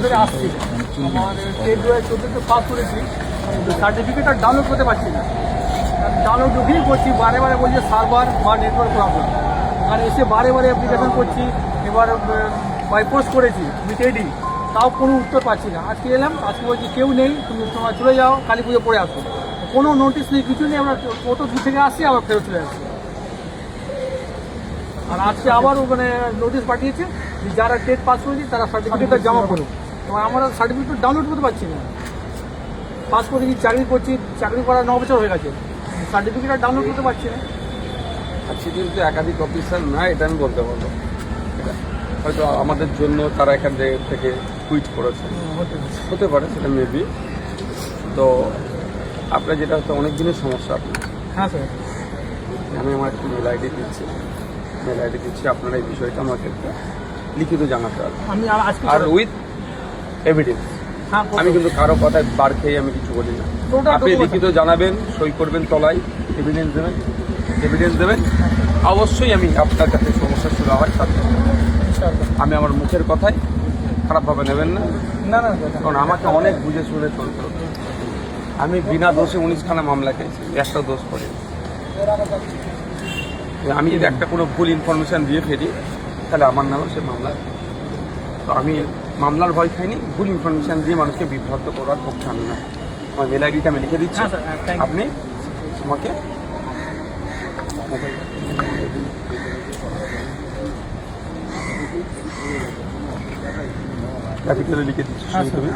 ধরে আসছি, আমার 2014 পাস করেছি, সার্টিফিকেটটা ডাউনলোড করতে পারছি না। ডাউনলোড যখনই করছি বারে বারে বলছে সার্ভার বা নেটওয়ার্ক প্রবলেম। আর এসে বারে বারে অ্যাপ্লিকেশন করছি, এবার বাই পোস্ট করেছি বিটেডি, তাও কোনো উত্তর পাচ্ছি না। আজকে এলাম, আজকে বলছি কেউ নেই, তুমি তোমার চলে যাও, কালী পুজো পরে আসো। কোনো নোটিশ নেই, কিছু নেই, আমরা কত দূর থেকে আসছি আবার ফেরত চলে আসছি। আর আজকে আবারও মানে নোটিশ পাঠিয়েছে যে যারা টেট পাস করেছি তারা সার্টিফিকেটটা জমা করুন। এবার আমরা সার্টিফিকেট ডাউনলোড করতে পারছি না। পাস করেছি, চাকরি করছি, চাকরি করার 9 বছর হয়ে গেছে, সার্টিফিকেটটা ডাউনলোড করতে পারছি না। আজকে কিন্তু একাধিক অফিসার না, এটা আমি বলতে পারবো। হয়তো আমাদের জন্য তারা এখান থেকে টুইট করেছে, হতে পারে, সেটা মেবি। তো আপনার যেটা হচ্ছে অনেক দিনের সমস্যা আপনার। হ্যাঁ স্যার, আমি আমার একটু মেল আইডি দিচ্ছি, আপনারা এই বিষয়টা আমাকে একটা লিখিত জানাতে হবে, আমি আজকে আর উইথ এভিডেন্স। হ্যাঁ, আমি কিন্তু কারো কথায় বার খেয়ে আমি কিছু বলি না। আপনি লিখিত জানাবেন, সই করবেন, তলায় এভিডেন্স দেবেন, অবশ্যই আমি আপনার কাছে সমস্যা শুরু হয় সাথে। আমি আমার মুখের কথায় খারাপভাবে নেবেন না, না না কারণ আমাকে অনেক বুঝে শুনে চলতে হতো। আমি বিনা দোষে 19খানা মামলা খেয়েছি, একটা দোষ করি। আমি যদি একটা কোনো ভুল ইনফরমেশান দিয়ে ফেলি তাহলে আমার নামে সে মামলা। তো আমি মামলার ভয় খাইনি, ভুল ইনফরমেশান দিয়ে মানুষকে বিভ্রান্ত করার পক্ষে আমি না। আমার মেল আইডিটা আমি লিখে দিচ্ছি, আপনি আমাকে ক্যাপিটালে লিখে দিচ্ছি। তুমি